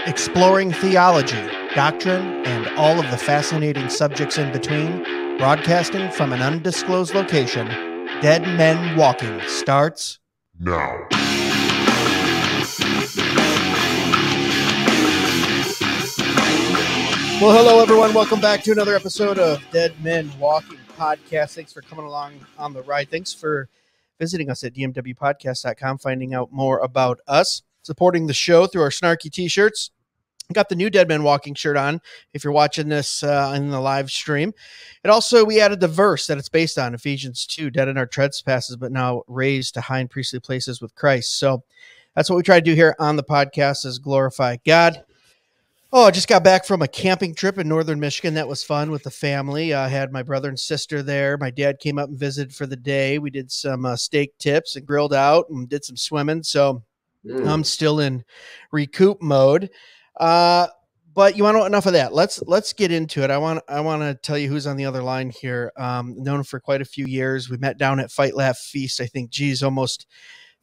Exploring theology, doctrine, and all of the fascinating subjects in between, broadcasting from an undisclosed location, Dead Men Walking starts now. Well, hello, everyone. Welcome back to another episode of Dead Men Walking Podcast. Thanks for coming along on the ride. Thanks for visiting us at dmwpodcast.com, finding out more about us, supporting the show through our snarky t-shirts. Got the new Dead Men Walking shirt on if you're watching this in the live stream. And also, we added the verse that it's based on, Ephesians 2, dead in our trespasses, but now raised to high and priestly places with Christ. So that's what we try to do here on the podcast, is glorify God. Oh, I just got back from a camping trip in northern Michigan. That was fun with the family. I had my brother and sister there. My dad came up and visited for the day. We did some steak tips and grilled out and did some swimming. So I'm still in recoup mode. But you want to know enough of that. Let's get into it. I want to tell you who's on the other line here. Known him for quite a few years. We met down at Fight Laugh Feast, I think, almost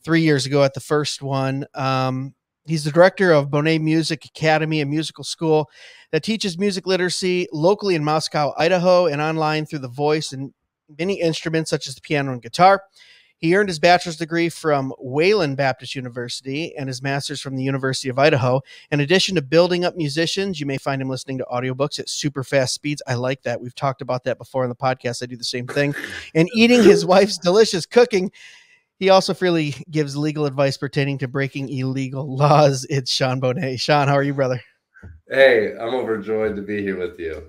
3 years ago at the first one. He's the director of Bohnet Music Academy, a musical school that teaches music literacy locally in Moscow, Idaho, and online through the voice and many instruments such as the piano and guitar. He earned his bachelor's degree from Wayland Baptist University and his master's from the University of Idaho. In addition to building up musicians, you may find him listening to audiobooks at super fast speeds. I like that. We've talked about that before on the podcast. I do the same thing. And eating his wife's delicious cooking. He also freely gives legal advice pertaining to breaking illegal laws. It's Sean Bohnet. Sean, how are you, brother? Hey, I'm overjoyed to be here with you.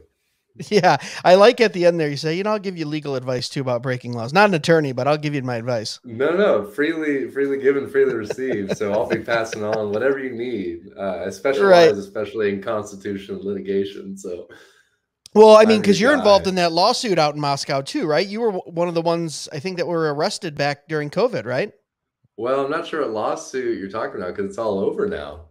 Yeah, I like at the end there, you say, I'll give you legal advice too about breaking laws. Not an attorney, but I'll give you my advice. No, freely given, freely received. So I'll be passing on whatever you need, especially in constitutional litigation. So, well, I mean, because you're involved in that lawsuit out in Moscow too, right? You were one of the ones, I think, that were arrested back during COVID, right? Well, I'm not sure what lawsuit you're talking about because it's all over now.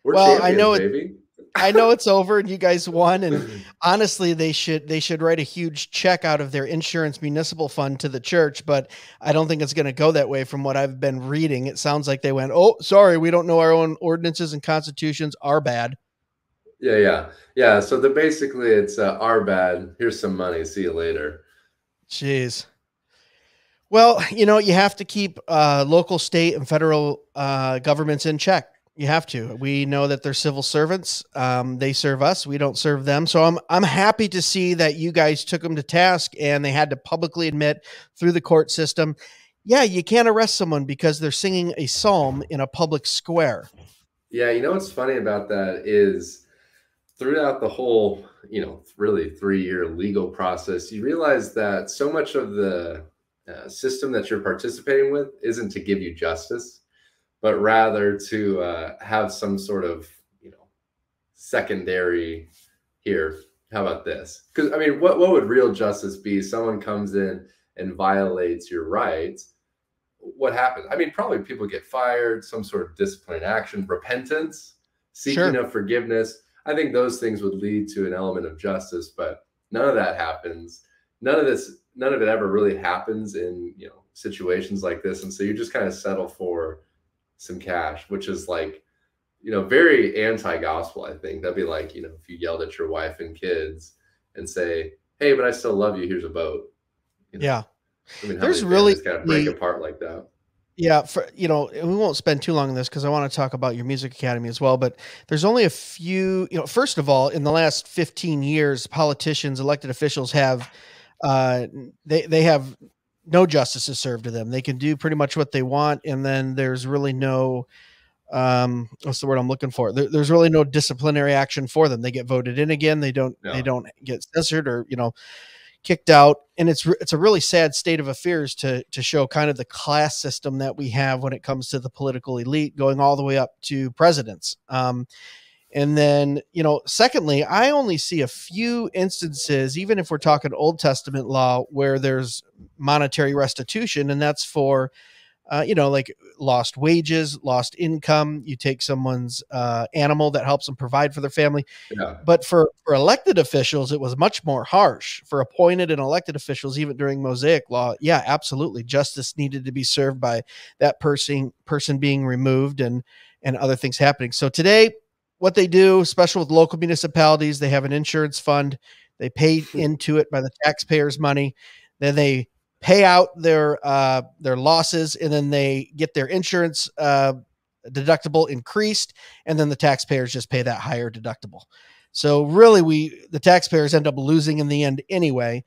We're champions, I know baby. I know it's over and you guys won. And honestly, they should write a huge check out of their insurance municipal fund to the church. But I don't think it's going to go that way from what I've been reading. It sounds like they went, oh, sorry, we don't know our own ordinances and constitutions are bad. Yeah. So basically it's our bad. Here's some money. See you later. Jeez. Well, you have to keep local, state, and federal governments in check. You have to. We know that they're civil servants. They serve us. We don't serve them. So I'm happy to see that you guys took them to task and they had to publicly admit through the court system, yeah, you can't arrest someone because they're singing a psalm in a public square. Yeah, what's funny about that is throughout the whole, really 3-year legal process, you realize that so much of the system that you're participating with isn't to give you justice, but rather to have some sort of, secondary here. How about this? Because, I mean, what would real justice be? Someone comes in and violates your rights. What happens? I mean, probably people get fired, some sort of disciplinary action, repentance, seeking of forgiveness. I think those things would lead to an element of justice, but none of that happens. None of it ever really happens in, situations like this. And so you just kind of settle for some cash, which is like, very anti-gospel. I think that'd be like, if you yelled at your wife and kids and say, hey, but I still love you. Here's a boat. Yeah. I mean, there's really kind of break apart like that. Yeah. We won't spend too long on this because I want to talk about your music academy as well, but there's only a few, first of all, in the last 15 years, politicians, elected officials have, they have no justice is served to them. They can do pretty much what they want. And then there's really no, what's the word I'm looking for? There's really no disciplinary action for them. They get voted in again. They don't get censored or, kicked out. And it's a really sad state of affairs to show kind of the class system that we have when it comes to the political elite going all the way up to presidents. And then, secondly, I only see a few instances, even if we're talking Old Testament law, where there's monetary restitution, and that's for, like lost wages, lost income. You take someone's animal that helps them provide for their family. Yeah. But for elected officials, it was much more harsh. For appointed and elected officials, even during Mosaic law, yeah, absolutely. Justice needed to be served by that person being removed and other things happening. So today, what they do, special with local municipalities, they have an insurance fund. They pay into it by the taxpayers' money. Then they pay out their losses, and then they get their insurance deductible increased, and then the taxpayers just pay that higher deductible. So really, the taxpayers end up losing in the end anyway,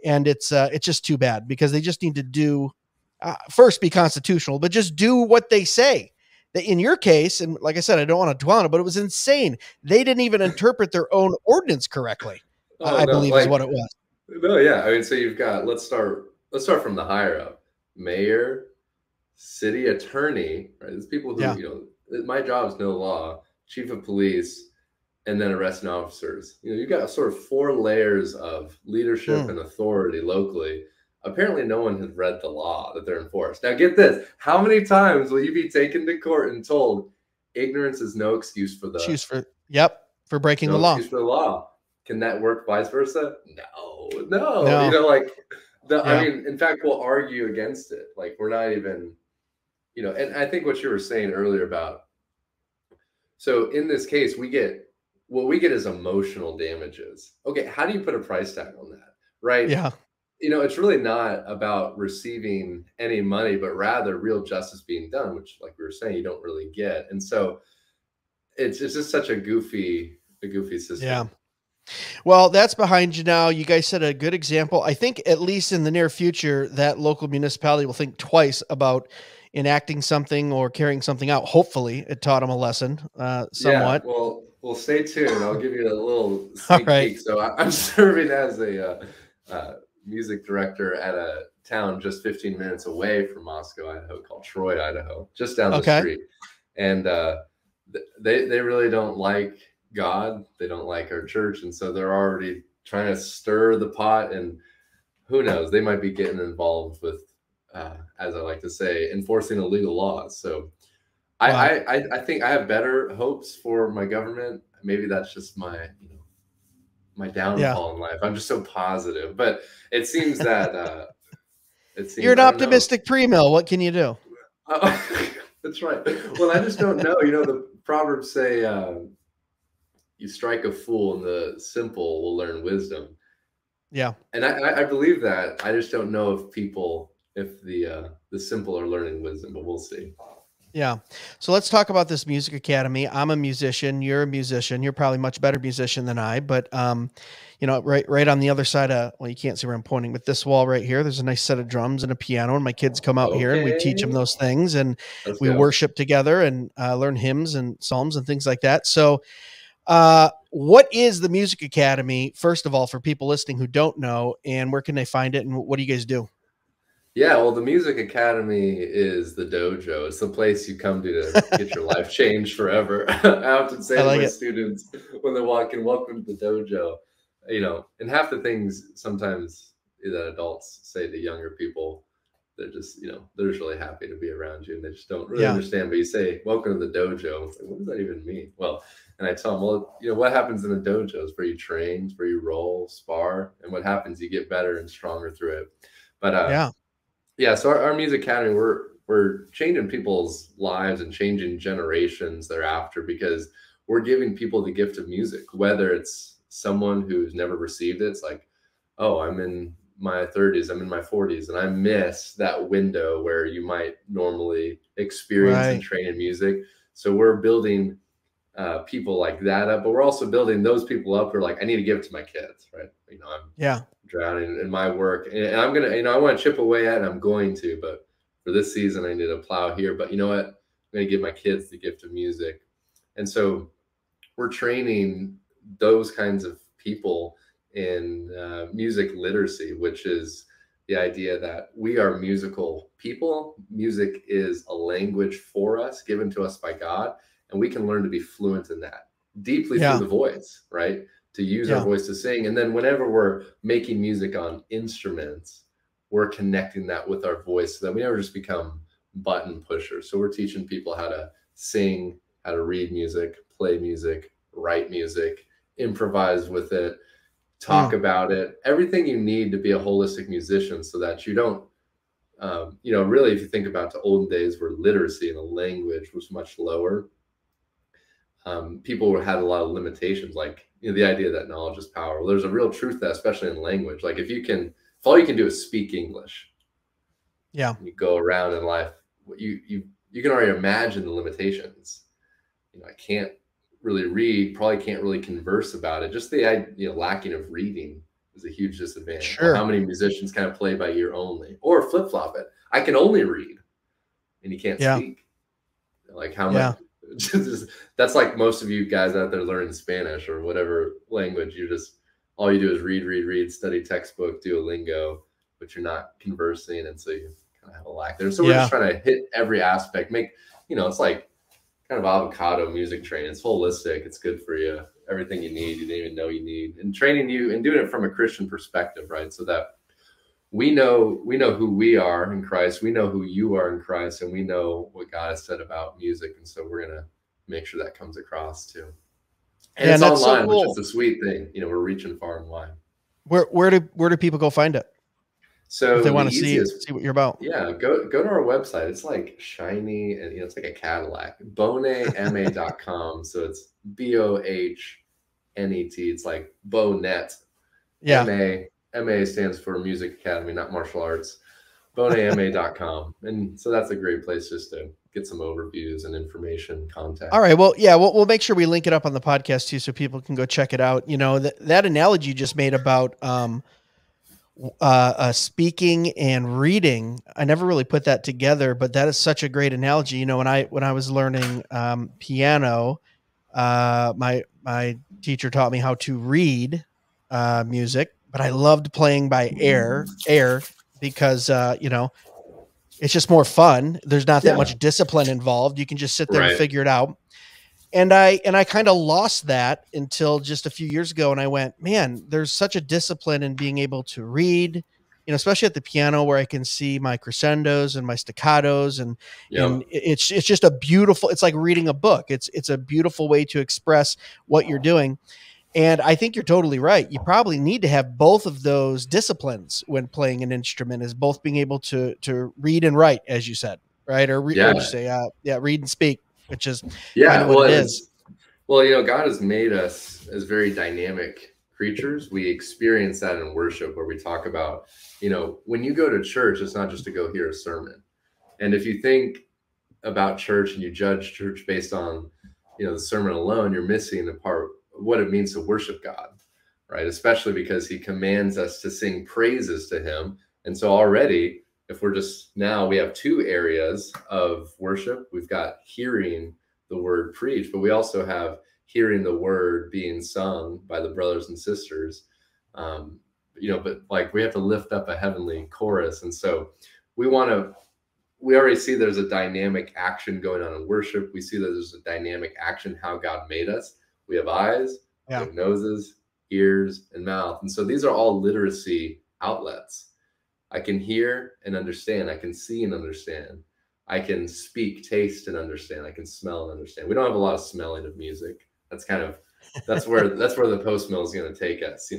and it's just too bad because they just need to do first be constitutional, but just do what they say. In your case, and like I said, I don't want to dwell on it, but it was insane. They didn't even interpret their own ordinance correctly. Oh I no, believe is like what it was. no, yeah. I mean, so you've got let's start from the higher up. Mayor, city attorney, right? There's people who, Yeah. My job is no law, chief of police, and then arresting officers. You've got sort of 4 layers of leadership and authority locally. Apparently no one has read the law that they're enforced. Now get this, how many times will you be taken to court and told ignorance is no excuse for for breaking the no law. excuse for the law? Can that work vice versa? No. No. I mean, in fact, we'll argue against it. Like we're not even, and I think what you were saying earlier about, so in this case, what we get is emotional damages. Okay. How do you put a price tag on that? Right. Yeah. It's really not about receiving any money, but rather real justice being done, which, like we were saying, you don't really get. And so it's just such a goofy system. Yeah. Well, that's behind you now. You guys set a good example. I think at least in the near future, that local municipality will think twice about enacting something or carrying something out. Hopefully it taught them a lesson somewhat. Yeah, well, stay tuned. I'll give you a little sneak peek. So I'm serving as a music director at a town just 15 minutes away from Moscow, Idaho, called Troy, Idaho, just down the street. And they really don't like God. They don't like our church. And so they're already trying to stir the pot, and who knows, they might be getting involved with, as I like to say, enforcing illegal laws. So I think I have better hopes for my government. Maybe that's just my downfall in life. I'm just so positive, but it seems that you're an optimistic pre-mill. What can you do? That's right. Well, I just don't know. The Proverbs say, you strike a fool and the simple will learn wisdom. Yeah. And I believe that. I just don't know if the simple are learning wisdom, but we'll see. Yeah. So let's talk about this music academy. I'm a musician. You're a musician. You're probably a much better musician than I, but, right on the other side well, you can't see where I'm pointing, but this wall right here, there's a nice set of drums and a piano, and my kids come out here and we teach them those things, and we worship together and learn hymns and psalms and things like that. So, what is the Music Academy, first of all, for people listening who don't know, and where can they find it, and what do you guys do? Yeah, well, the Music Academy is the dojo. It's the place you come to get your life changed forever. I often say to my students when they walk in, welcome to the dojo. And half the things sometimes that adults say to younger people, they're just, they're just really happy to be around you, and they just don't really understand. But you say, welcome to the dojo. It's like, what does that even mean? Well, and I tell them, well, what happens in the dojo is where you train, where you roll, spar, and what happens, you get better and stronger through it. But yeah, so our Music Academy, we're changing people's lives and changing generations thereafter, because we're giving people the gift of music, whether it's someone who's never received it. It's like, oh, I'm in my 30s, I'm in my 40s, and I miss that window where you might normally experience and train in music. So we're building people like that up, but we're also building those people up who are like, I need to give it to my kids, right? I'm drowning in my work, and I'm gonna, I want to chip away at it, and I'm going to, but for this season, I need to plow here. But you know what? I'm going to give my kids the gift of music, and so we're training those kinds of people in music literacy, which is the idea that we are musical people. Music is a language for us, given to us by God, and we can learn to be fluent in that deeply through the voice, right? To use our voice to sing. And then whenever we're making music on instruments, we're connecting that with our voice so that we never just become button pushers. So we're teaching people how to sing, how to read music, play music, write music, improvise with it, talk about it, everything you need to be a holistic musician, so that you don't, really, if you think about the olden days where literacy in a language was much lower, people had a lot of limitations, like, the idea that knowledge is power. Well, there's a real truth to that, especially in language. Like if all you can do is speak English, Yeah. you go around in life, you can already imagine the limitations. I can't really read, probably can't really converse about it. Just the lacking of reading is a huge disadvantage. Sure. Well, how many musicians kind of play by ear only, or flip flop it? I can only read, and you can't speak. Like how much? That's like most of you guys out there learning Spanish or whatever language. All you do is read, study textbook, Duolingo, but you're not conversing, and so you kind of have a lack there. So we're just trying to hit every aspect. It's like kind of avocado music training. It's holistic. It's good for you. Everything you need, you didn't even know you need, and training you and doing it from a Christian perspective, right? So that we know who we are in Christ. We know who you are in Christ, and we know what God has said about music. And so we're going to make sure that comes across too. And it's online, so cool. Which is the sweet thing. We're reaching far and wide. Where do people go find it? So if they want to see what you're about. Yeah, go to our website. It's like shiny, and it's like a Cadillac. Bohnetma.com. So it's BOHNET. It's like Bohnet. Yeah. MA stands for Music Academy, not martial arts. Bohnetma.com. And so that's a great place just to get some overviews and information, contact. All right. Well, yeah, we'll make sure we link it up on the podcast too, so people can go check it out. That analogy you just made about speaking and reading, I never really put that together, but that is such a great analogy. When I was learning piano, my teacher taught me how to read music, but I loved playing by ear because it's just more fun. There's not that much discipline involved. You can just sit there and figure it out. And I kind of lost that until just a few years ago. And I went, man, there's such a discipline in being able to read, especially at the piano, where I can see my crescendos and my staccatos. And it's just it's like reading a book. It's a beautiful way to express what you're doing. And I think you're totally right. You probably need to have both of those disciplines when playing an instrument, is both being able to read and write, as you said, right? Or what did you say? Read and speak, which is kind of what it is. Well, God has made us as very dynamic creatures. We experience that in worship, where we talk about, when you go to church, it's not just to go hear a sermon. And if you think about church and you judge church based on, the sermon alone, you're missing the part what it means to worship God, right? Especially because he commands us to sing praises to him. And so already, if we have two areas of worship. We've got hearing the word preached, but we also have hearing the word being sung by the brothers and sisters. But like we have to lift up a heavenly chorus. And so we already see there's a dynamic action going on in worship. We see that there's a dynamic action, how God made us. We have eyes, we have noses, ears, and mouth. And so these are all literacy outlets. I can hear and understand. I can see and understand. I can speak, taste, and understand. I can smell and understand. We don't have a lot of smelling of music. That's where the post mill is going to take us,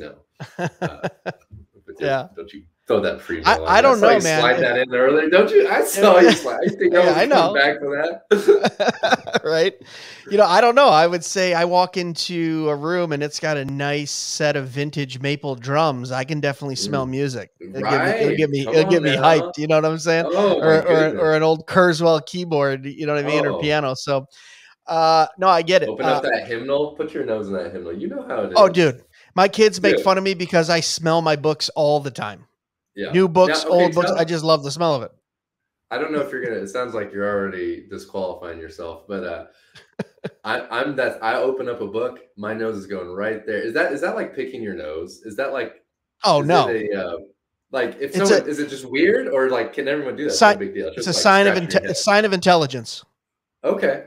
Don't you throw that free mill? I don't know, man. Slide that in earlier, don't you? I saw you slide. I think I know. Back for that, right? I don't know. I would say I walk into a room and it's got a nice set of vintage maple drums. I can definitely smell music. It'll get me hyped. You know what I'm saying? Oh, or an old Kurzweil keyboard. You know what I mean? Or piano. So, no, I get it. Open up that hymnal. Put your nose in that hymnal. You know how it is. Oh, dude. My kids make fun of me because I smell my books all the time. Yeah. New books, old books. I just love the smell of it. I don't know if it sounds like you're already disqualifying yourself, but I open up a book, my nose is going right there. Is that like picking your nose? Is that like, no. Is it just weird, or like, can everyone do that? It's no big deal. It's a sign of intelligence. Okay.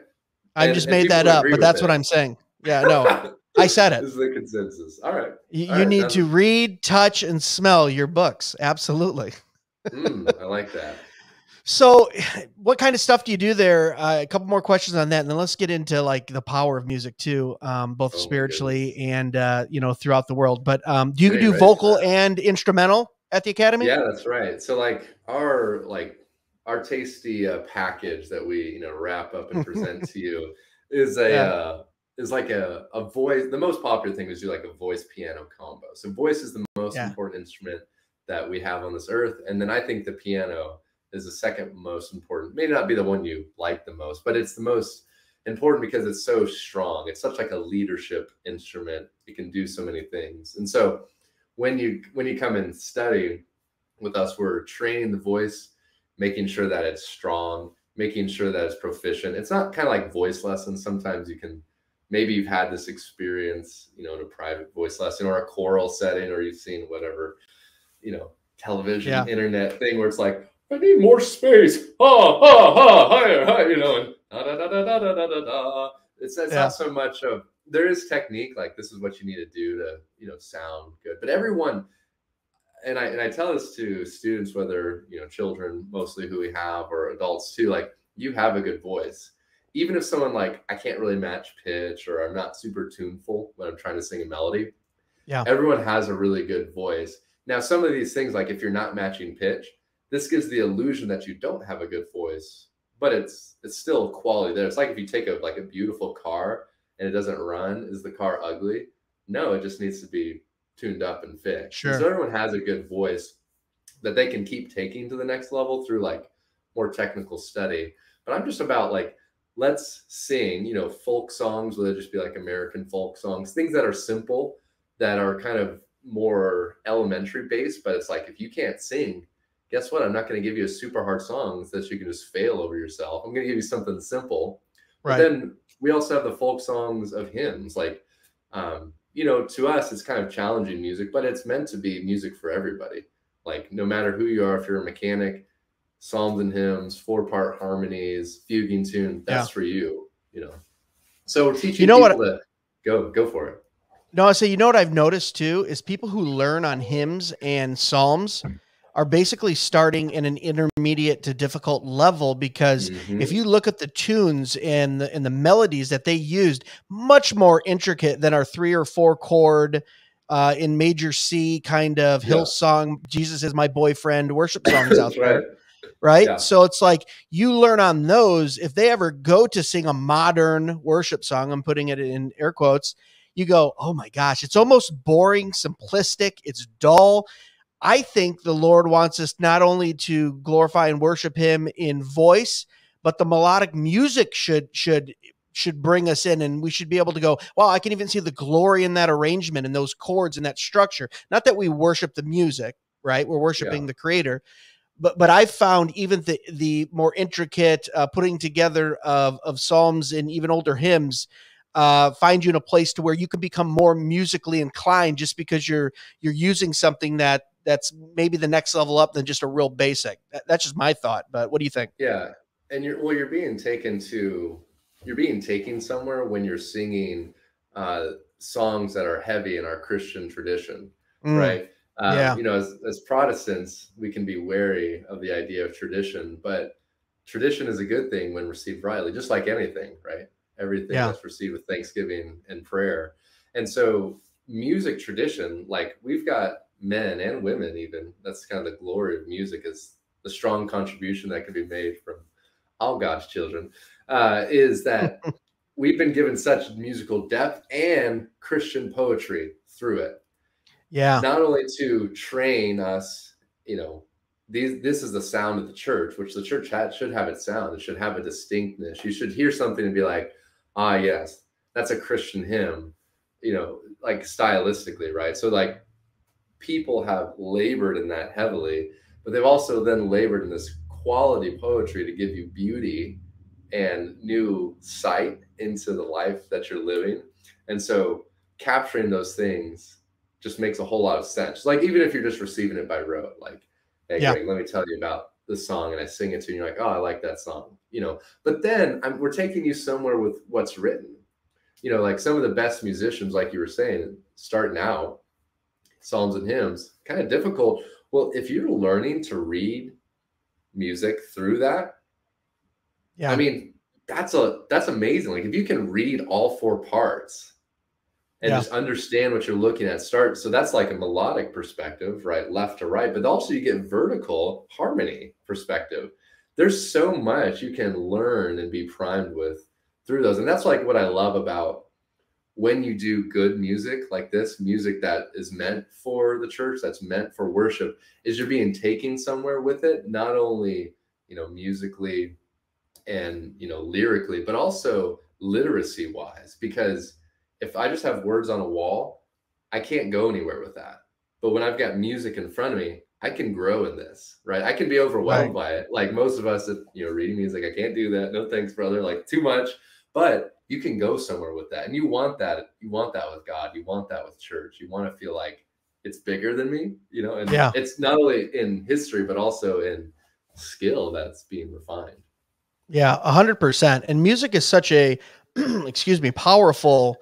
I just made that up, but that's what I'm saying. Yeah, no. I said it. This is the consensus. All right. You need to read, touch, and smell your books. Absolutely. I like that. So what kind of stuff do you do there? A couple more questions on that, and then let's get into like the power of music too, both spiritually and, throughout the world. But do you do vocal and instrumental at the Academy? Yeah, that's right. So our tasty package that we, wrap up and present to you is is like a voice. The most popular thing is do like a voice piano combo. So voice is the most important instrument that we have on this earth. And then I think the piano is the second most important. May not be the one you like the most, but it's the most important because it's so strong. It's such like a leadership instrument. It can do so many things. And so when you come and study with us, we're training the voice, making sure that it's strong, making sure that it's proficient. It's not kind of like voice lessons. Sometimes you can, maybe you've had this experience, you know, in a private voice lesson or a choral setting, or you've seen whatever, you know, television, internet thing where it's like, I need more space. Ha, ha, ha, higher, higher, you know, and da, da, da, da, da, da, da, da. It's not so much of, there is technique, like this is what you need to do to, you know, sound good. But everyone, and I tell this to students, whether, you know, children mostly who we have, or adults too, like, you have a good voice. Even if someone like, I can't really match pitch, or I'm not super tuneful when I'm trying to sing a melody. Yeah. Everyone has a really good voice. Now, some of these things, like if you're not matching pitch, this gives the illusion that you don't have a good voice, but it's still quality there. It's like if you take a beautiful car and it doesn't run, is the car ugly? No, it just needs to be tuned up and fixed. Sure. So everyone has a good voice that they can keep taking to the next level through like more technical study. But I'm just about like, let's sing, you know, folk songs, whether it just be like American folk songs, things that are simple, that are kind of more elementary based. But it's like, if you can't sing, guess what? I'm not going to give you a super hard song that you can just fail over yourself. I'm going to give you something simple. Right. But then we also have the folk songs of hymns. Like, you know, to us, it's kind of challenging music, but it's meant to be music for everybody. Like, no matter who you are, if you're a mechanic, psalms and hymns, 4-part harmonies, fuguing tune, that's for you, you know. So we're teaching people to go for it. No, I say, you know what I've noticed too, is people who learn on hymns and psalms are basically starting in an intermediate to difficult level, because if you look at the tunes and the melodies that they used, much more intricate than our 3 or 4 chord in major C kind of Hillsong, Jesus is my boyfriend worship songs out there. Right. Yeah. So it's like, you learn on those. If they ever go to sing a modern worship song, I'm putting it in air quotes, you go, oh my gosh, it's almost boring, simplistic. It's dull. I think the Lord wants us not only to glorify and worship him in voice, but the melodic music should bring us in, and we should be able to go, wow, I can even see the glory in that arrangement and those chords and that structure. Not that we worship the music, right? We're worshiping the creator. But I've found even the more intricate putting together of psalms and even older hymns find you in a place to where you can become more musically inclined, just because you're using something that's maybe the next level up than just a real basic. That's just my thought. But what do you think? Yeah, and you're being taken somewhere when you're singing songs that are heavy in our Christian tradition, right? You know, as Protestants, we can be wary of the idea of tradition, but tradition is a good thing when received rightly, just like anything, right? Everything that's received with thanksgiving and prayer. And so music tradition, like, we've got men and women even, that's kind of the glory of music, is the strong contribution that can be made from all God's children, is that we've been given such musical depth and Christian poetry through it. Yeah. Not only to train us, you know, this is the sound of the church, which the church should have its sound. It should have a distinctness. You should hear something and be like, ah, yes, that's a Christian hymn, you know, like stylistically, right? So like, people have labored in that heavily, but they've also then labored in this quality poetry to give you beauty and new sight into the life that you're living. And so capturing those things just makes a whole lot of sense. Like, even if you're just receiving it by rote, like, hey, Greg, let me tell you about this song, and I sing it to you, and you're like, oh, I like that song, you know. But then we're taking you somewhere with what's written. You know, like some of the best musicians, like you were saying, starting out, psalms and hymns, kind of difficult. Well, if you're learning to read music through that, I mean, that's amazing. Like, if you can read all 4 parts and just understand what you're looking at, so that's like a melodic perspective, right? Left to right, but also you get vertical harmony perspective. There's so much you can learn and be primed with through those. And that's like what I love about when you do good music like this, music that is meant for the church, that's meant for worship, is you're being taken somewhere with it, not only, musically and, lyrically, but also literacy wise. Because if I just have words on a wall, I can't go anywhere with that. But when I've got music in front of me, I can grow in this, right? I can be overwhelmed by it. Like most of us, reading music, I can't do that. No thanks, brother. Like too much. But you can go somewhere with that. And you want that. You want that with God. You want that with church. You want to feel like it's bigger than me, and it's not only in history, but also in skill that's being refined. Yeah, 100%. And music is such a, excuse me, powerful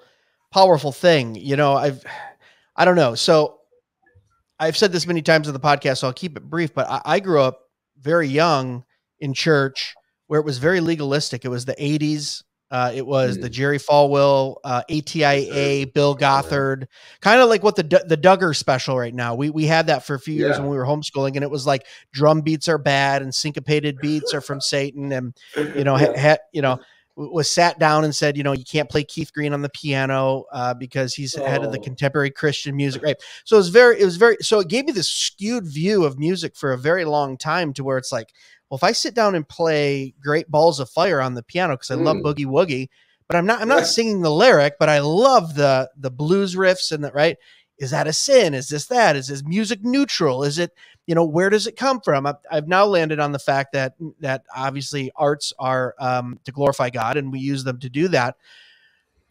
thing. I don't know. So I've said this many times on the podcast, so I'll keep it brief, but I grew up very young in church where it was very legalistic. It was the 80s. It was the Jerry Falwell, ATIA, Bill Gothard, kind of like what the Duggar special right now. We had that for a few years when we were homeschooling, and it was like drum beats are bad and syncopated beats are from Satan. And, was sat down and said, you can't play Keith Green on the piano because he's head of the contemporary Christian music. Right. So so it gave me this skewed view of music for a very long time, to where it's like, well, if I sit down and play Great Balls of Fire on the piano, because I love Boogie Woogie, but I'm not singing the lyric, but I love the blues riffs and that, right? Is that a sin? Is this that? Is this music neutral? Is it, where does it come from? I've now landed on the fact that obviously arts are to glorify God, and we use them to do that.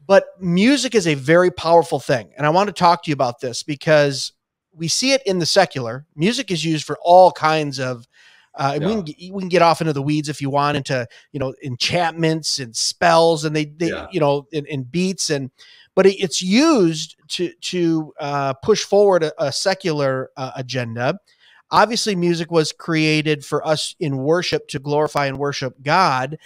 But music is a very powerful thing. And I want to talk to you about this because we see it in the secular. Music is used for all kinds of, we can get off into the weeds if you want, into, enchantments and spells, and they in beats, but it's used to push forward a secular agenda. Obviously, music was created for us in worship, to glorify and worship God.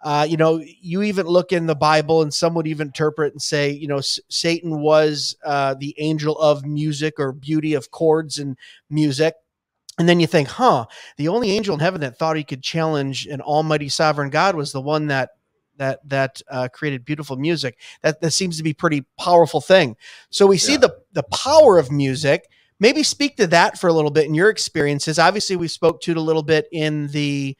You even look in the Bible, and some would even interpret and say, Satan was the angel of music, or beauty of chords and music. And then you think, the only angel in heaven that thought he could challenge an almighty sovereign God was the one that created beautiful music. That seems to be a pretty powerful thing. So we see the power of music. Maybe speak to that for a little bit in your experiences. Obviously, we spoke to it a little bit in the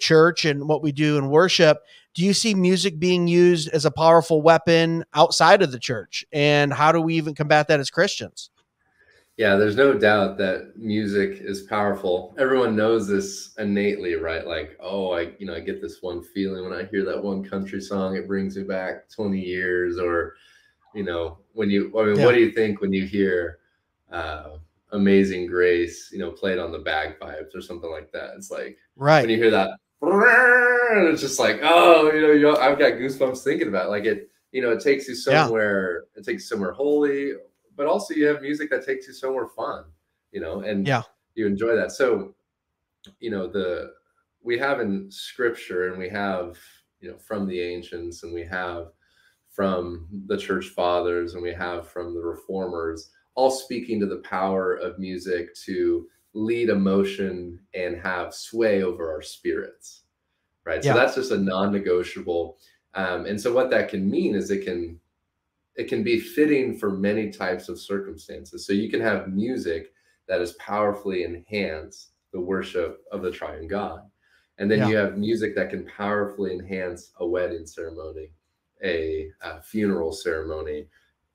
church and what we do in worship. Do you see music being used as a powerful weapon outside of the church? And how do we even combat that as Christians? Yeah, there's no doubt that music is powerful. Everyone knows this innately, right? Like, I get this one feeling when I hear that one country song, it brings me back 20 years. Or, what do you think when you hear Amazing Grace, played on the bagpipes or something like that? It's like, when you hear that, it's just like, I've got goosebumps thinking about it. Like it takes you somewhere, it takes you somewhere holy. But also you have music that takes you somewhere fun, and you enjoy that. So, we have in scripture, and we have, from the ancients, and we have from the church fathers, and we have from the reformers, all speaking to the power of music to lead emotion and have sway over our spirits, right? So that's just a non-negotiable. And so what that can mean is it can be fitting for many types of circumstances. So you can have music that is powerfully enhance the worship of the triune God. And then you have music that can powerfully enhance a wedding ceremony, a funeral ceremony,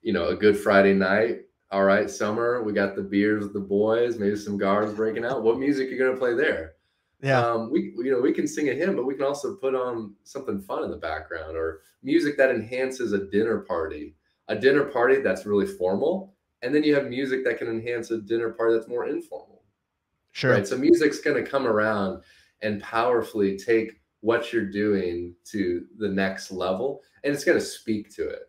a Good Friday night. All right, summer, we got the beers with the boys, maybe some guards breaking out. What music are you going to play there? We can sing a hymn, but we can also put on something fun in the background, or music that enhances a dinner party that's really formal. And then you have music that can enhance a dinner party that's more informal. Sure. Right. So music's going to come around and powerfully take what you're doing to the next level, and it's going to speak to it.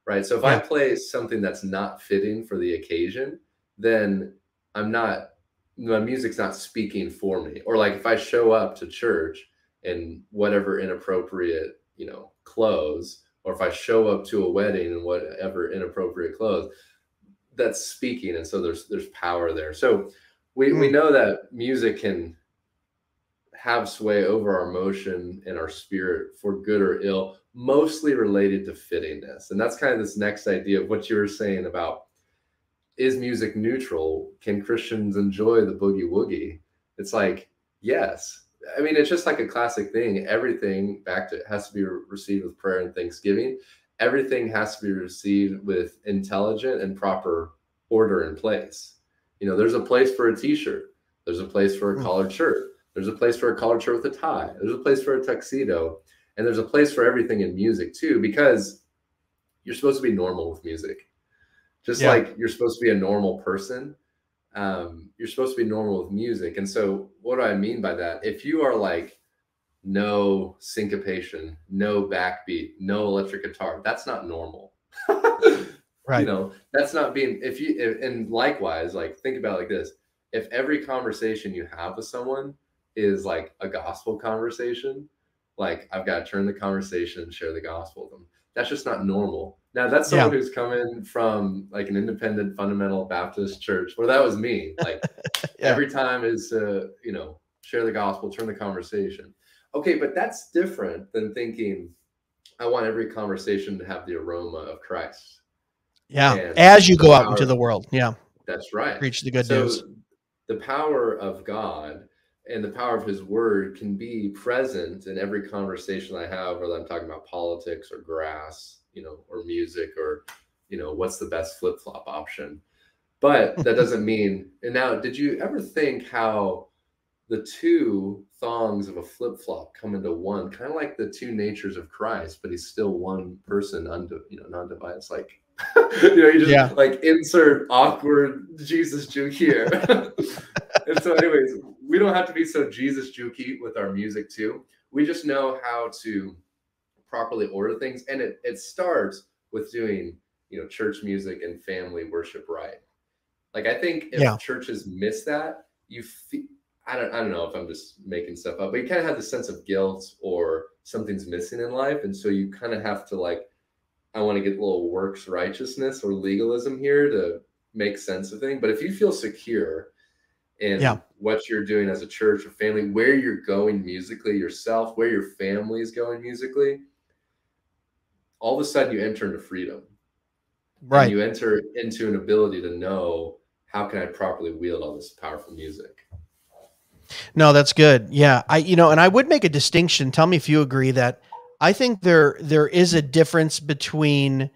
Right. So if I play something that's not fitting for the occasion, then my music's not speaking for me. Or like if I show up to church in whatever inappropriate, clothes, or if I show up to a wedding in whatever inappropriate clothes, that's speaking. And so there's power there. So we know that music can have sway over our emotion and our spirit for good or ill, mostly related to fittingness. And that's kind of this next idea of what you were saying about, is music neutral? Can Christians enjoy the boogie woogie? It's like, yes. I mean, it's just like a classic thing. Everything has to be received with prayer and thanksgiving. Everything has to be received with intelligent and proper order and place. There's a place for a t-shirt. There's a place for a collared shirt. There's a place for a collared shirt with a tie. There's a place for a tuxedo. And there's a place for everything in music too, because you're supposed to be normal with music. Just like you're supposed to be a normal person, you're supposed to be normal with music. And so what do I mean by that? If you are like, no syncopation, no backbeat, no electric guitar, that's not normal. Right. That's not being, and likewise, like, think about it like this. If every conversation you have with someone is like a gospel conversation, like, I've got to turn the conversation and share the gospel with them. That's just not normal. Now, that's someone who's coming from like an independent fundamental Baptist church, where that was me. Like every time is, share the gospel, turn the conversation. Okay, but that's different than thinking, I want every conversation to have the aroma of Christ. Yeah, as you go out into the world. Yeah, that's right. Preach the good news. The power of God and the power of his word can be present in every conversation I have, whether I'm talking about politics or grass, or music, or, what's the best flip-flop option. But that doesn't mean, and now, did you ever think how the two thongs of a flip-flop come into one, kind of like the two natures of Christ, but he's still one person, non-divided. It's like, you just like insert awkward Jesus juke here. And so anyways, we don't have to be so Jesus jukey with our music too. We just know how to properly order things. And it starts with doing, church music and family worship right. Like, I think if churches miss that, I don't know if I'm just making stuff up, but you kind of have the sense of guilt or something's missing in life. And so you kind of have to, like, I want to get a little works righteousness or legalism here to make sense of things. But if you feel secure in what you're doing as a church or family, where you're going musically yourself, where your family is going musically, all of a sudden you enter into freedom. Right. And you enter into an ability to know, how can I properly wield all this powerful music? No, that's good. Yeah. And I would make a distinction. Tell me if you agree that I think there is a difference between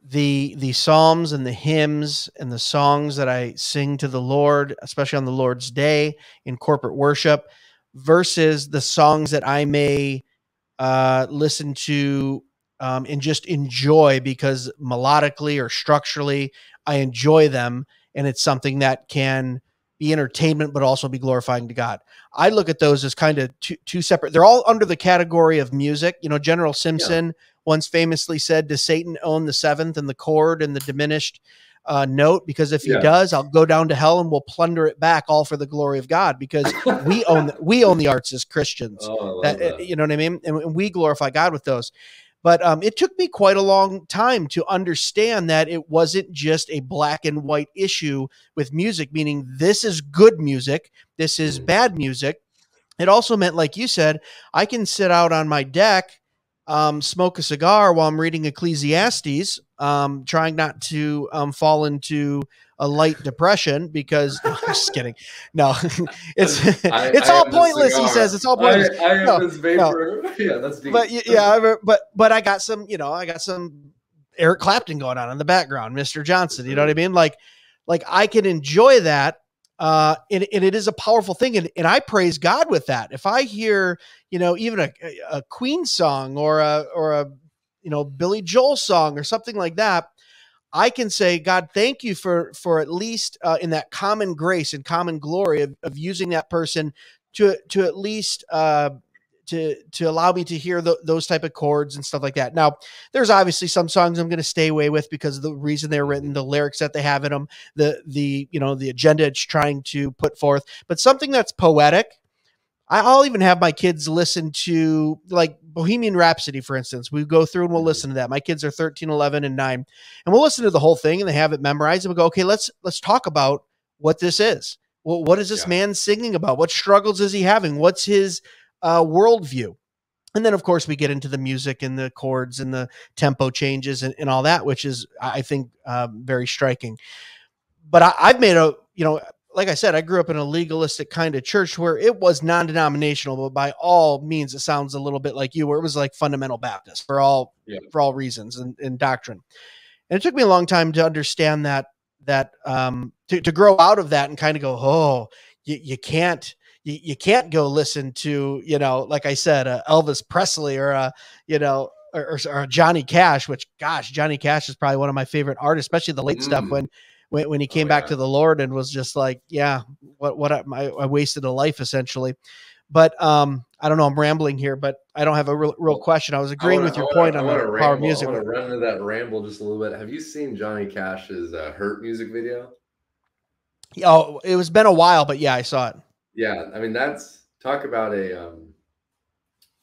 the Psalms and the hymns and the songs that I sing to the Lord, especially on the Lord's Day in corporate worship, versus the songs that I may listen to and just enjoy because melodically or structurally I enjoy them, and it's something that can be entertainment but also be glorifying to God. I look at those as kind of two separate. They're all under the category of music. General Simpson once famously said, "Does Satan own the seventh and the chord and the diminished note? Because if he does, I'll go down to hell and we'll plunder it back, all for the glory of God, because we own the arts as Christians." That. You know what I mean? And we glorify God with those. But it took me quite a long time to understand that it wasn't just a black and white issue with music, meaning this is good music, this is bad music. It also meant, like you said, I can sit out on my deck, smoke a cigar while I'm reading Ecclesiastes, trying not to fall into a light depression because no, I'm just kidding. No, it's all pointless. He says it's all pointless. I have this vapor. No. Yeah, that's deep. But I got some, I got some Eric Clapton going on in the background, Mr. Johnson. You know what I mean? Like I can enjoy that. And it is a powerful thing. And I praise God with that. If I hear, even a Queen song or a Billy Joel song or something like that, I can say, God, thank you for at least in that common grace and common glory of using that person to at least to allow me to hear those type of chords and stuff like that. Now, there's obviously some songs I'm going to stay away with because of the reason they're written, the lyrics that they have in them, the agenda it's trying to put forth. But something that's poetic, I'll even have my kids listen to, like, Bohemian Rhapsody, for instance. We go through and we'll listen to that. My kids are 13, 11, and 9. And we'll listen to the whole thing and they have it memorized. And we'll go, okay, let's talk about what this is. Well, what is this man singing about? What struggles is he having? What's his worldview? And then, of course, we get into the music and the chords and the tempo changes and all that, which is, I think, very striking. But I've made like I said, I grew up in a legalistic kind of church where it was non-denominational, but by all means, it sounds a little bit like you, where it was like fundamental Baptist for all reasons and doctrine. And it took me a long time to understand that to grow out of that and kind of go, oh, you can't go listen to, like I said, Elvis Presley or or Johnny Cash, which, gosh, Johnny Cash is probably one of my favorite artists, especially the late stuff when he came back to the Lord and was just like, I wasted a life essentially. But I don't know, I'm rambling here, but I don't have a real question. I was agreeing with your point on the power of music. I want to run into that ramble just a little bit. Have you seen Johnny Cash's Hurt music video? Oh, it was been a while, but yeah, I saw it. Yeah, I mean, talk about a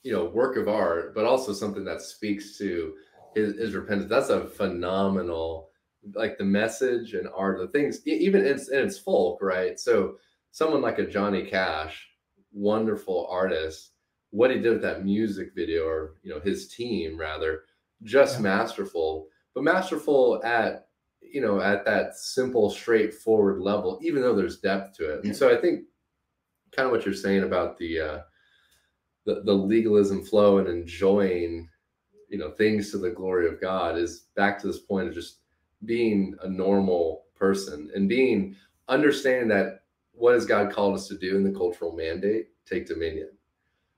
work of art, but also something that speaks to his repentance. That's a phenomenal, like, the message and art, the things, even it's folk, right? So someone like a Johnny Cash, wonderful artist, what he did with that music video, or his team rather, just masterful, but masterful at that simple, straightforward level, even though there's depth to it. And so I think kind of what you're saying about the legalism flow and enjoying things to the glory of God is back to this point of just being a normal person and understanding that what has God called us to do in the cultural mandate? Take dominion.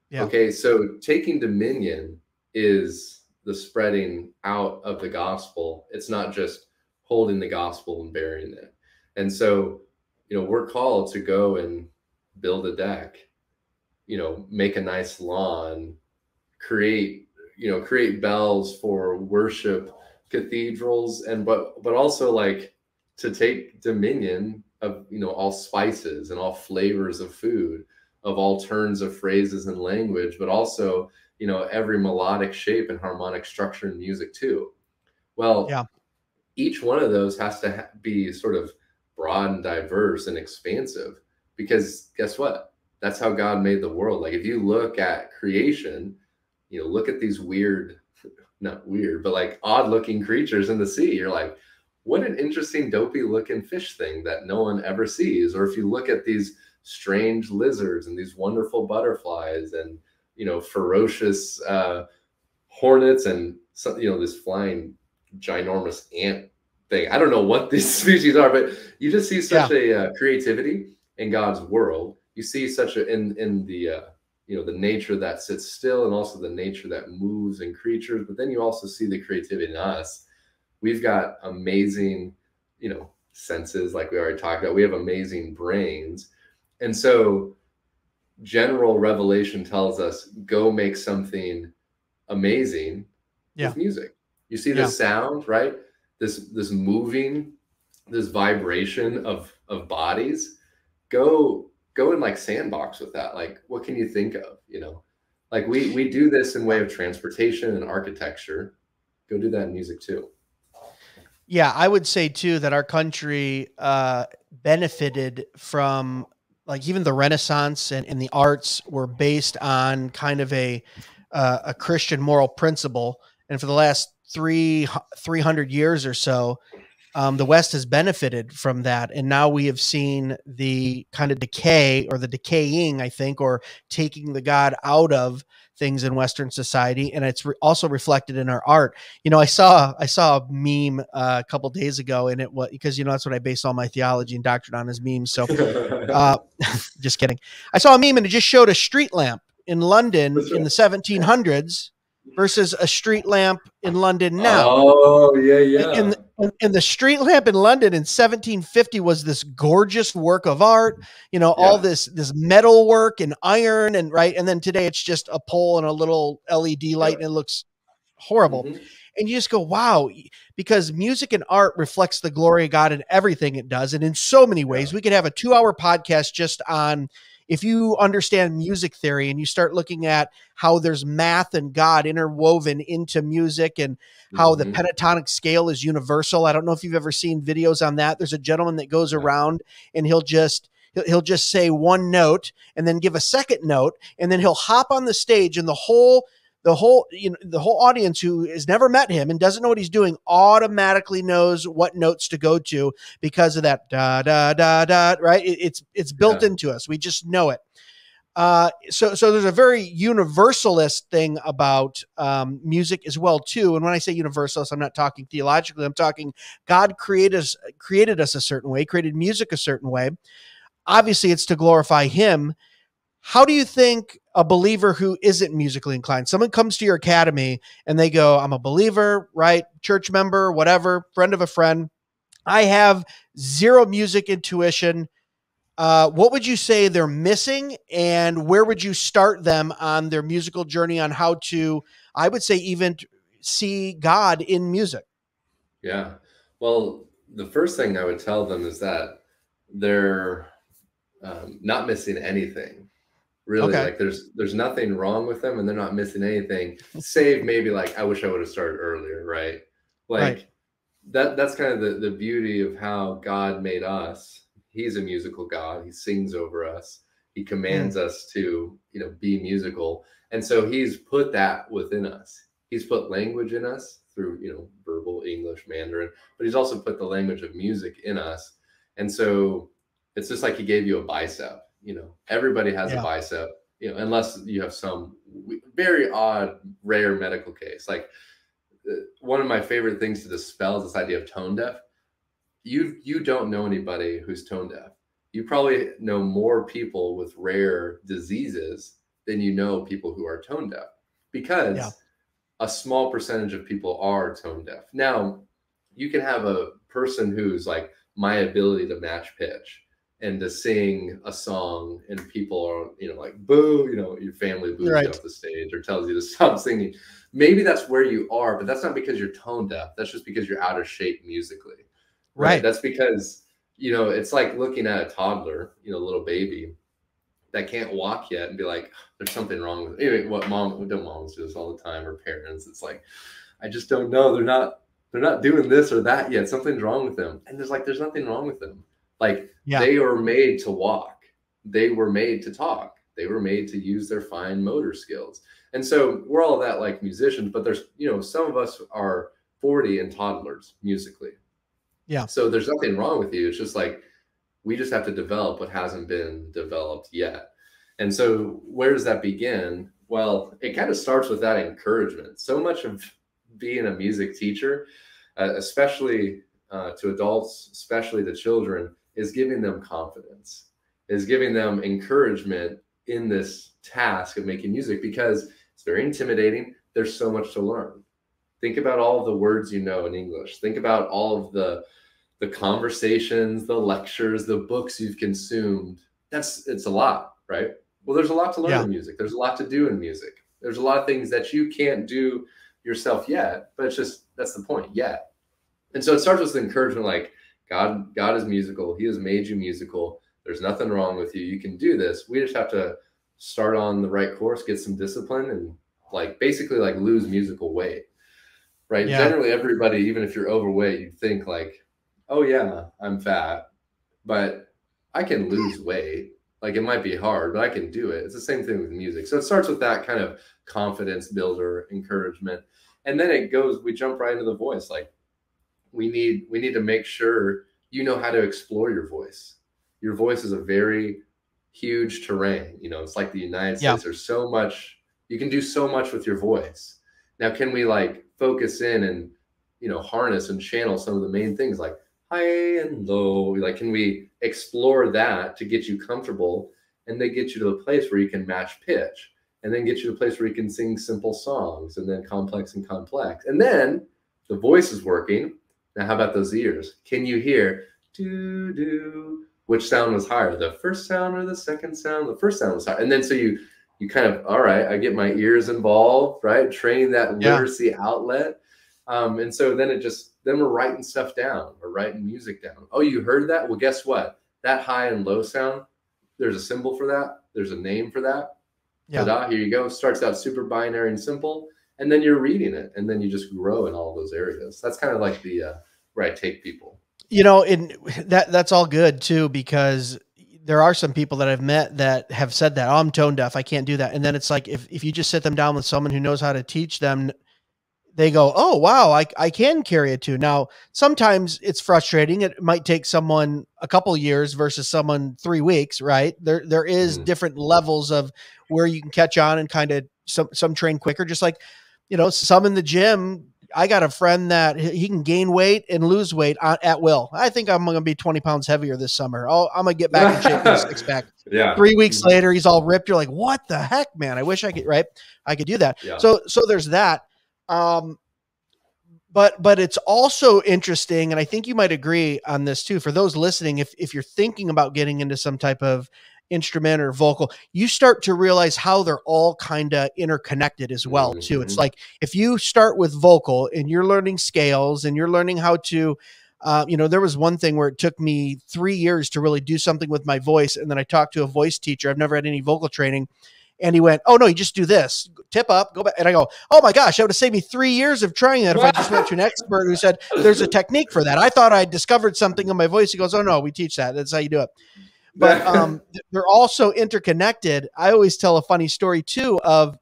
Yeah. Okay, so taking dominion is the spreading out of the gospel. It's not just holding the gospel and burying it. And so, we're called to go and build a deck, make a nice lawn, create bells for worship cathedrals, but also, like, to take dominion of all spices and all flavors of food, of all turns of phrases and language, but also every melodic shape and harmonic structure in music too. Well, each one of those has to be sort of broad and diverse and expansive, because guess what? That's how God made the world. Like, if you look at creation, look at these not weird, but like odd looking creatures in the sea. You're like, what an interesting dopey looking fish thing that no one ever sees. Or if you look at these strange lizards and these wonderful butterflies and, ferocious hornets and, this flying ginormous ant thing. I don't know what these species are, but you just see such a creativity in God's world. You see such in the, the nature that sits still, and also the nature that moves in creatures. But then you also see the creativity in us. We've got amazing, senses, like we already talked about. We have amazing brains. And so general revelation tells us, go make something amazing with music. You see this sound, right? This moving, this vibration of bodies. Go and like sandbox with that. Like, what can you think of? Like we do this in way of transportation and architecture. Go do that in music too. Yeah, I would say too that our country benefited from, like, even the Renaissance and the arts were based on kind of a Christian moral principle. And for the last 300 years or so, the West has benefited from that. And now we have seen the kind of decay, or the decaying, I think, or taking the God out of things in Western society. And it's also reflected in our art. I saw a meme a couple days ago, and it was because, that's what I base all my theology and doctrine on, is memes. So just kidding. I saw a meme and it just showed a street lamp in London in the 1700s versus a street lamp in London now. Oh, yeah. And the street lamp in London in 1750 was this gorgeous work of art, all this metal work and iron and then today it's just a pole and a little LED light and it looks horrible. Mm-hmm. And you just go, wow, because music and art reflects the glory of God in everything it does. And in so many ways, we could have a 2-hour podcast just on, if you understand music theory and you start looking at how there's math and God interwoven into music, and how the pentatonic scale is universal. I don't know if you've ever seen videos on that. There's a gentleman that goes around and he'll He'll just say one note and then give a second note, and then he'll hop on the stage, and the whole audience who has never met him and doesn't know what he's doing automatically knows what notes to go to because of that da da da da. Right? It's built into us. We just know it. So there's a very universalist thing about music as well too. And when I say universalist, I'm not talking theologically. I'm talking God created us a certain way, created music a certain way. Obviously, it's to glorify Him. How do you think a believer who isn't musically inclined, someone comes to your academy and they go, I'm a believer, right? Church member, whatever, friend of a friend. I have zero music intuition. What would you say they're missing, and where would you start them on their musical journey on how to, I would say, even see God in music? Yeah. Well, the first thing I would tell them is that they're not missing anything. Really, Okay. like there's nothing wrong with them, and they're not missing anything, save maybe like, I wish I would have started earlier, right? Like Right. that's kind of the beauty of how God made us. He's a musical God. He sings over us. He commands us to, be musical. And so he's put that within us. He's put language in us through, verbal English, Mandarin, but he's also put the language of music in us. And so it's just like he gave you a bicep. Everybody has a bicep, unless you have some very odd, rare medical case. Like one of my favorite things to dispel is this idea of tone deaf. You don't know anybody who's tone deaf. You probably know more people with rare diseases than you know people who are tone deaf, because a small percentage of people are tone deaf. Now, you can have a person who's like my ability to match pitch and to sing a song, and people are, like, boo, your family boos you off the stage or tells you to stop singing. Maybe that's where you are, but that's not because you're tone deaf. That's just because you're out of shape musically. Right. That's because, it's like looking at a toddler, little baby that can't walk yet and be like, there's something wrong with it. Anyway, moms do this all the time, or parents. It's like, I just don't know. They're not doing this or that yet. Something's wrong with them. And there's nothing wrong with them. Like they were made to walk. They were made to talk. They were made to use their fine motor skills. And so we're all that like musicians, but there's, some of us are 40 and toddlers musically. Yeah. So there's nothing wrong with you. It's just like, we just have to develop what hasn't been developed yet. And so where does that begin? Well, it kind of starts with that encouragement. So much of being a music teacher, especially to adults, especially to children, is giving them confidence, is giving them encouragement in this task of making music, because it's very intimidating. There's so much to learn. Think about all of the words in English. Think about all of the conversations, the lectures, the books you've consumed. It's a lot, right? Well, there's a lot to learn in music. There's a lot to do in music. There's a lot of things that you can't do yourself yet, but that's the point, yet. And so it starts with encouragement, like God is musical. He has made you musical. There's nothing wrong with you. You can do this. We just have to start on the right course, get some discipline, and basically lose musical weight, right? Yeah. Generally, everybody, even if you're overweight, you think like, oh yeah, I'm fat, but I can lose weight. It might be hard, but I can do it. It's the same thing with music. So it starts with that kind of confidence builder, encouragement. And then we jump right into the voice. We need to make sure you know how to explore your voice. Your voice is a very huge terrain. It's like the United States. There's so much, you can do so much with your voice. Now, can we focus in and, harness and channel some of the main things like high and low? Can we explore that to get you comfortable, and then get you to a place where you can match pitch, and then get you to a place where you can sing simple songs, and then complex and complex. And then the voice is working. Now, how about those ears? Can you hear do do? Which sound was higher, the first sound or the second sound? The first sound was higher. And then so you kind of, all right, I get my ears involved, right? Training that literacy outlet. And so then we're writing stuff down. We're writing music down. Oh, you heard that? Well, guess what? That high and low sound, there's a symbol for that. There's a name for that. Yeah. Ta-da, here you go. Starts out super binary and simple. And then you're reading it. And then you just grow in all those areas. That's kind of like the where I take people. And that's all good too, because there are some people that I've met that have said that, oh, I'm tone deaf, I can't do that. And then it's like, if you just sit them down with someone who knows how to teach them, they go, oh, wow, I can carry a tune. Now, sometimes it's frustrating. It might take someone a couple years versus someone 3 weeks, right? There is Mm. different levels of where you can catch on and kind of some train quicker, just like, some in the gym. I got a friend that he can gain weight and lose weight at will. I think I'm going to be 20 pounds heavier this summer. Oh, I'm going to get back in shape with a six pack. Yeah. 3 weeks later, he's all ripped. You're like, what the heck, man? I wish I could, right? I could do that. Yeah. So there's that. But it's also interesting, and I think you might agree on this too, for those listening, if you're thinking about getting into some type of instrument or vocal, you start to realize how they're all kind of interconnected as well too. It's like, if you start with vocal and you're learning scales and you're learning how to, there was one thing where it took me 3 years to really do something with my voice. And then I talked to a voice teacher. I've never had any vocal training. And he went, oh no, you just do this, tip up, go back. And I go, oh my gosh, that would have saved me 3 years of trying that if I just went to an expert who said, there's a technique for that. I thought I discovered something in my voice. He goes, oh no, we teach that. That's how you do it. But they're also interconnected. I always tell a funny story too of,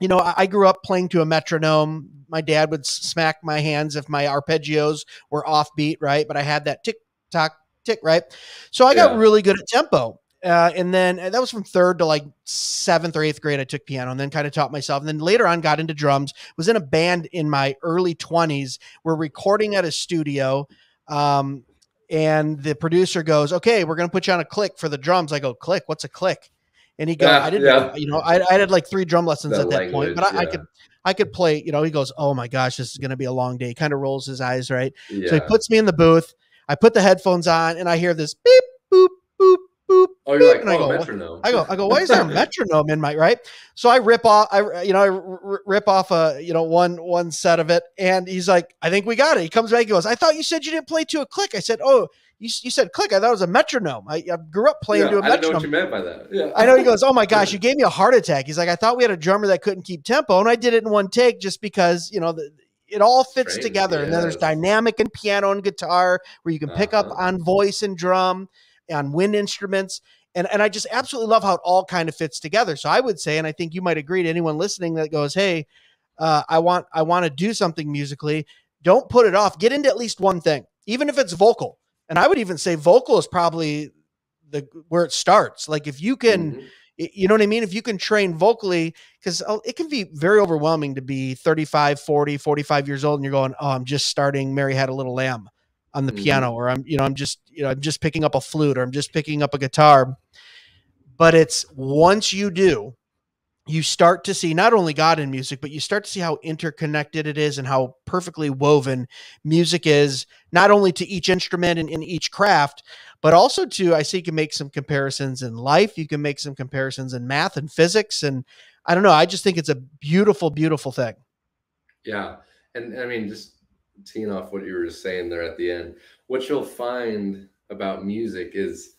I grew up playing to a metronome. My dad would smack my hands if my arpeggios were offbeat, right? But I had that tick, tock, tick, right? So I got really good at tempo. And then that was from 3rd to like 7th or 8th grade. I took piano and then kind of taught myself. And then later on got into drums, was in a band in my early 20s. We're recording at a studio. And the producer goes, okay, we're going to put you on a click for the drums. I go, click? What's a click? And he goes, I didn't know, I had like 3 drum lessons at that point, but I could play, he goes, oh my gosh, this is going to be a long day. He kind of rolls his eyes, right? Yeah. So he puts me in the booth. I put the headphones on and I hear this beep, boop, boop, boop. Oh, you're like, and I go, metronome. I go, why is there a metronome in my, right? So I rip off, I rip off one set of it. And he's like, I think we got it. He comes back, he goes, I thought you said you didn't play to a click. I said, oh, you said click. I thought it was a metronome. I grew up playing to a metronome. I didn't know what you meant by that. Yeah. I know. He goes, oh my gosh, you gave me a heart attack. He's like, I thought we had a drummer that couldn't keep tempo. And I did it in one take just because, it all fits together. Yes. And then there's dynamic and piano and guitar where you can pick up on voice and drum, on wind instruments. And I just absolutely love how it all kind of fits together. So I would say, and I think you might agree, to anyone listening that goes, hey, I want to do something musically, don't put it off. Get into at least one thing, even if it's vocal. And I would even say vocal is probably where it starts. Like if you can, you know what I mean? If you can train vocally, because it can be very overwhelming to be 35, 40, 45 years old and you're going, oh, I'm just starting Mary Had a Little Lamb on the piano, or I'm just picking up a flute, or I'm just picking up a guitar. But it's once you do, you start to see not only God in music, but you start to see how interconnected it is and how perfectly woven music is, not only to each instrument and in each craft, but also to, I see you can make some comparisons in life. You can make some comparisons in math and physics. And I don't know, I just think it's a beautiful, beautiful thing. Yeah. And I mean, just teeing off what you were saying there at the end, what you'll find about music is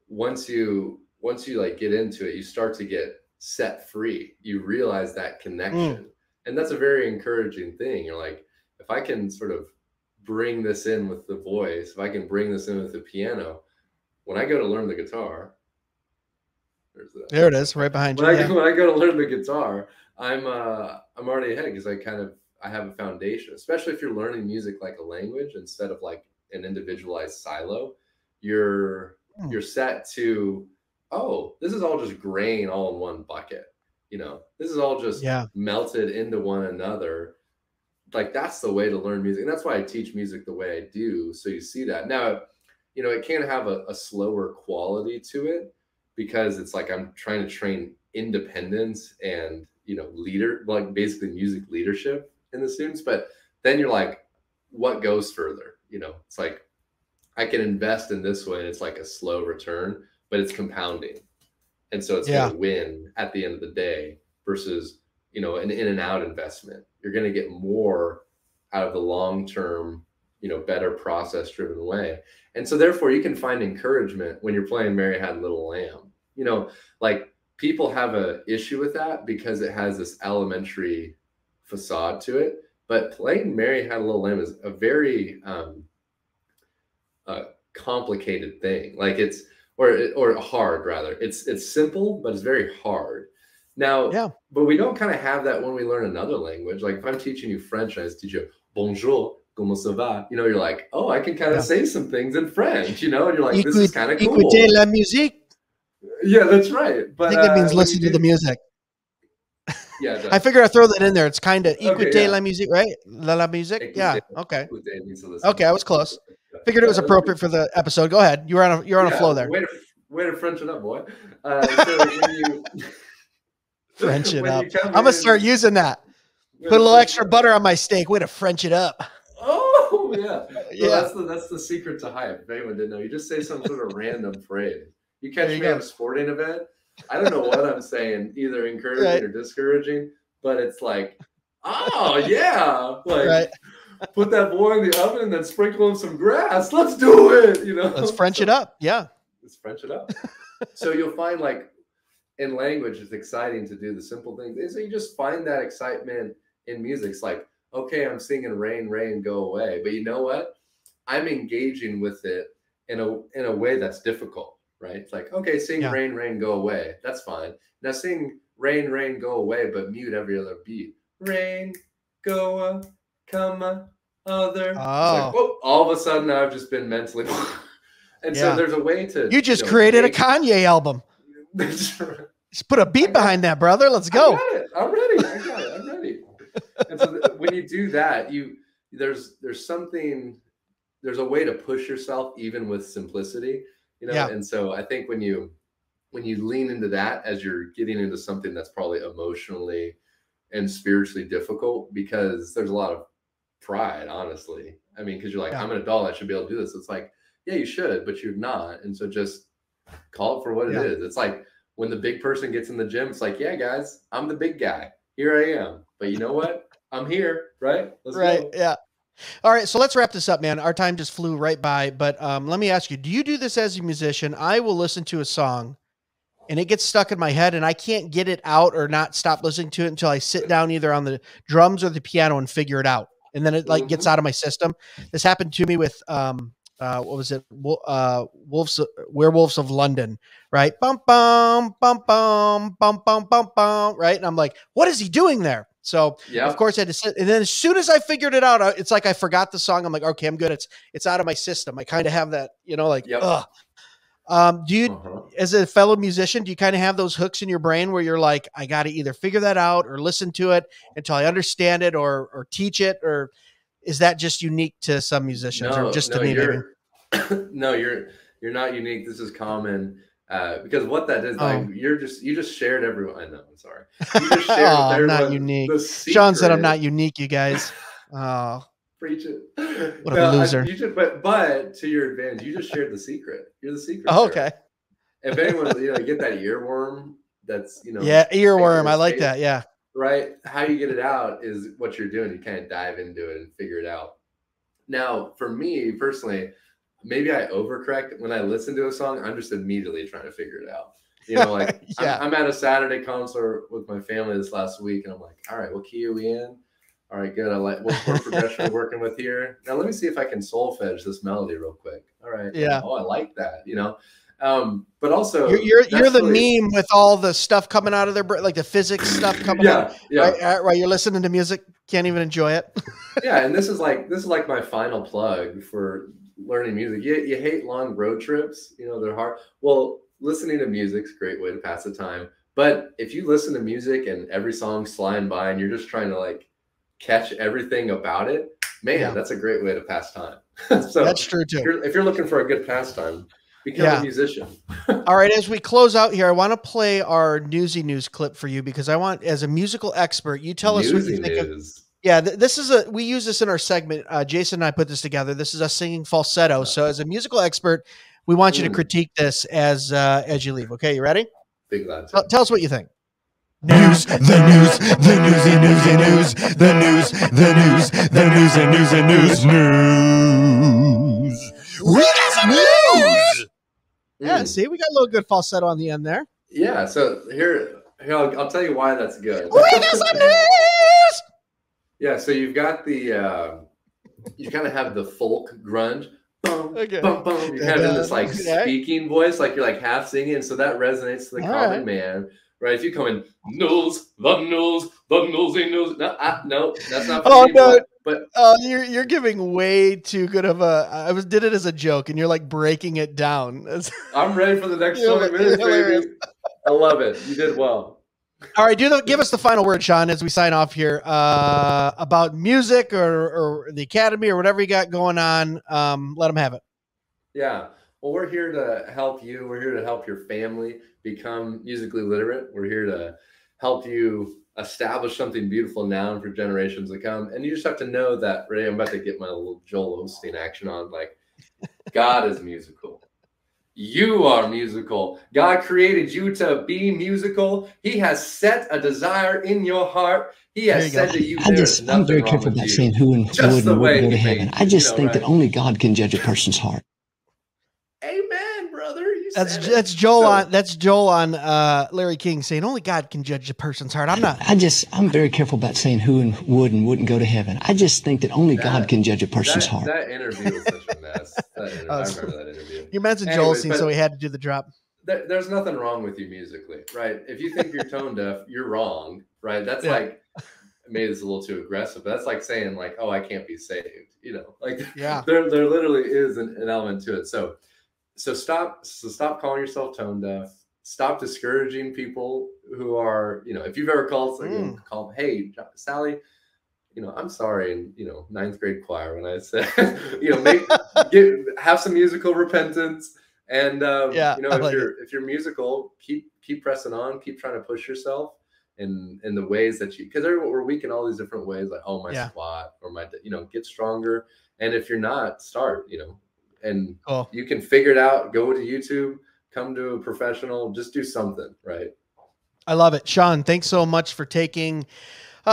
once you like get into it, you start to get set free. You realize that connection. And that's a very encouraging thing. You're like, if I can sort of bring this in with the voice, if I can bring this in with the piano, when I go to learn the guitar, there it is, right behind you. When I go to learn the guitar, I'm already ahead because I have a foundation, especially if you're learning music like a language instead of like an individualized silo. You're set to, oh, this is all just grain all in one bucket. This is all just melted into one another. Like that's the way to learn music. And that's why I teach music the way I do. So you see that. Now, it can have a slower quality to it because it's like I'm trying to train independence and, like basically music leadership in the students. But then you're like, what goes further? It's like I can invest in this way. And it's like a slow return, but it's compounding. And so it's going to win at the end of the day versus, an in and out investment. You're going to get more out of the long-term, better process driven way. And so therefore you can find encouragement when you're playing Mary Had a Little Lamb. Like people have a issue with that because it has this elementary facade to it. But playing Mary Had a Little Lamb is a very complicated thing. Like it's or hard rather. It's simple, but it's very hard. Now, Yeah. but we don't kind of have that when we learn another language. Like if I'm teaching you French, I just teach you bonjour, comment ça va? You know, you're like, oh, I can kind of say some things in French, you know, and you're like, this is kind of cool. Écoutez la musique. Yeah, that's right. But I think that means listen to the music. Yeah, I figured I'd throw that in there. It's kind of écoutez la yeah. musique, right? La musique. Yeah. Okay. Écoutez, Okay, I was close. Figured it was appropriate for the episode. Go ahead. You're on a flow there. Way to French it up, boy. So when you French it up. I'm gonna start using that. Put a little extra butter on my steak. Way to French it up. Oh yeah, yeah. So that's the secret to hype. If anyone didn't know, you just say some sort of random phrase. You catch me at a sporting event. I don't know what I'm saying, either encouraging or discouraging, but it's like, oh yeah, like put that boy in the oven and then sprinkle him some grass. Let's do it. You know, let's French it up. Yeah, let's French it up. So you'll find like in language, it's exciting to do the simple things. So you just find that excitement in music. It's like, okay, I'm singing rain, rain, go away. But you know what? I'm engaging with it in a way that's difficult. Right? It's like, okay, sing rain, rain, go away. That's fine. Now sing rain, rain, go away, but mute every other beat. Rain, go, come, other. Oh. Like, whoop, all of a sudden I've just been mentally. And so there's a way to. You just created a Kanye album. Just put a beat behind that, brother. Let's go. I got it. I'm ready. I got it. I'm ready. And so when you do that, there's a way to push yourself even with simplicity. You know, and so I think when you lean into that as you're getting into something that's probably emotionally and spiritually difficult, because there's a lot of pride, honestly. I mean, because you're like, I'm an adult, I should be able to do this. It's like, yeah, you should, but you're not. And so just call it for what it is. It's like when the big person gets in the gym, it's like, yeah, guys, I'm the big guy. Here I am. But you know what? I'm here, right? Let's go. Yeah. All right, so let's wrap this up, man. Our time just flew right by, but let me ask you, do you do this as a musician? I will listen to a song, and it gets stuck in my head, and I can't get it out or not stop listening to it until I sit down either on the drums or the piano and figure it out, and then it like gets out of my system. This happened to me with what was it? Werewolves of London, right? Bum bum bum bum bum bum bum bum, right? And I'm like, what is he doing there? So of course I had to sit, and then as soon as I figured it out, it's like I forgot the song. I'm like, okay, I'm good. It's out of my system. I kind of have that, you know, like, do you, as a fellow musician, do you kind of have those hooks in your brain where you're like, I got to either figure that out or listen to it until I understand it or teach it, or is that just unique to some musicians or just to me? No, you're not unique. This is common. Because what that is, like, you just shared everyone. I know. I'm sorry. You just shared I'm not unique. Sean said I'm not unique, you guys. Oh, preach it. What a loser. But to your advantage, you just shared the secret. You're the secret. Oh, okay. If anyone, get that earworm, that's, earworm. I like that. Yeah. Right. How you get it out is what you're doing. You kind of dive into it and figure it out. Now, for me personally, maybe I overcorrect when I listen to a song. I'm just immediately trying to figure it out. Like I'm at a Saturday concert with my family this last week, and I'm like, all right, what key are we in? All right, good. I like what chord progression we're working with here. Now let me see if I can solfege this melody real quick. All right. Yeah. Oh, I like that. But also you're the meme with all the stuff coming out of their brain, like the physics stuff coming out. Yeah. Right. You're listening to music, can't even enjoy it. Yeah, and this is like my final plug for learning music. You hate long road trips. They're hard. Well, listening to music's a great way to pass the time. But if you listen to music and every song's flying by and you're just trying to like catch everything about it, man, that's a great way to pass time. So that's true too. If you're looking for a good pastime, become a musician. All right, as we close out here, I want to play our Newsy News clip for you because I want, as a musical expert, you tell us what you think of. Yeah, this is we use this in our segment. Jason and I put this together. This is us singing falsetto. So as a musical expert, we want you to critique this as you leave. Okay, you ready? Big glad. Tell us what you think. News, the news, the newsy, newsy news, the news, the news, the newsy, newsy news, news. We got some news. Yeah, see, we got a little good falsetto on the end there. Yeah, so here I'll tell you why that's good. We got some news. Yeah, so you've got the you kind of have the folk grunge. Okay. Bum, bum. You're having this like speaking voice, like you're like half singing, so that resonates to the common man, right? If you come in news, the nosy news. No, that's not for me. No. But you're giving way too good of a. Did it as a joke, and you're like breaking it down. I'm ready for the next 20 minutes, baby. I love it. You did well. All right, give us the final word, Sean, as we sign off here about music or the Academy or whatever you got going on. Let them have it. Yeah. Well, we're here to help you. We're here to help your family become musically literate. We're here to help you establish something beautiful now and for generations to come. And you just have to know that, Ray, I'm about to get my little Joel Osteen action on. Like, God is musical. You are musical. God created you to be musical. He has set a desire in your heart. He has said to you, I'm very careful about saying who and who wouldn't go to heaven. I just think that only God can judge a person's heart. Amen, brother. That's Joel on Larry King saying only God can judge a person's heart. I'm very careful about saying who and wouldn't go to heaven. I just think that only God can judge a person's heart. That interview was such a mess. I remember that interview. You mentioned Joel Osteen, so he had to do the drop. There's nothing wrong with you musically, right? If you think you're tone deaf, you're wrong, right? That's like, maybe it's a little too aggressive, but that's like saying like, oh, I can't be saved, there literally is an element to it. So stop calling yourself tone deaf. Stop discouraging people who are, if you've ever called call, hey, Sally, I'm sorry in, ninth grade choir when I said, have some musical repentance. And, if you're musical, keep pressing on, keep trying to push yourself in the ways that because we're weak in all these different ways, like, oh, my squat or my, get stronger. And if you're not, start, and you can figure it out. Go to YouTube, come to a professional, just do something, right? I love it. Sean, thanks so much for taking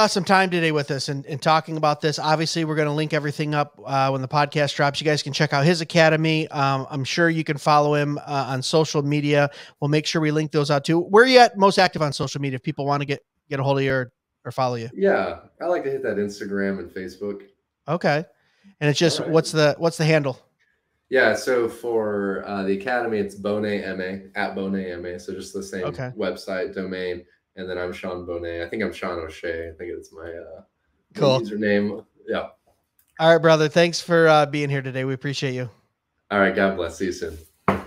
some time today with us and talking about this. Obviously, we're going to link everything up when the podcast drops. You guys can check out his academy. I'm sure you can follow him on social media. We'll make sure we link those out too. Where are you at most active on social media if people want to get a hold of you or follow you? Yeah, I like to hit that Instagram and Facebook. Okay. And it's just, what's the handle? Yeah, so for the Academy, it's Bohnet MA, at Bohnet MA. So just the same website, domain. And then I'm Sean Bohnet. I think I'm Sean O'Shea. I think it's my username. Yeah. All right, brother. Thanks for being here today. We appreciate you. All right. God bless. See you soon.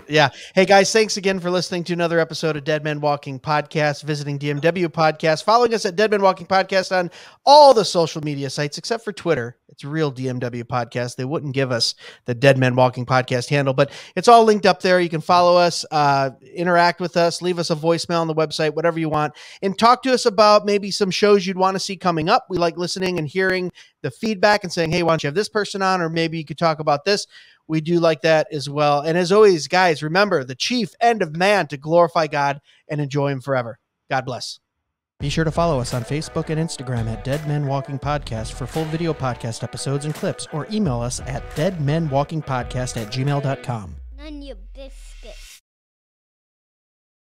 Yeah. Hey, guys, thanks again for listening to another episode of Dead Men Walking Podcast, visiting DMW Podcast, following us at Dead Men Walking Podcast on all the social media sites, except for Twitter. It's real DMW Podcast. They wouldn't give us the Dead Men Walking Podcast handle, but it's all linked up there. You can follow us, interact with us, leave us a voicemail on the website, whatever you want, and talk to us about maybe some shows you'd want to see coming up. We like listening and hearing the feedback and saying, hey, why don't you have this person on? Or maybe you could talk about this. We do like that as well. And as always, guys, remember the chief end of man to glorify God and enjoy him forever. God bless. Be sure to follow us on Facebook and Instagram at Dead Men Walking Podcast for full video podcast episodes and clips, or email us at deadmenwalkingpodcast@gmail.com.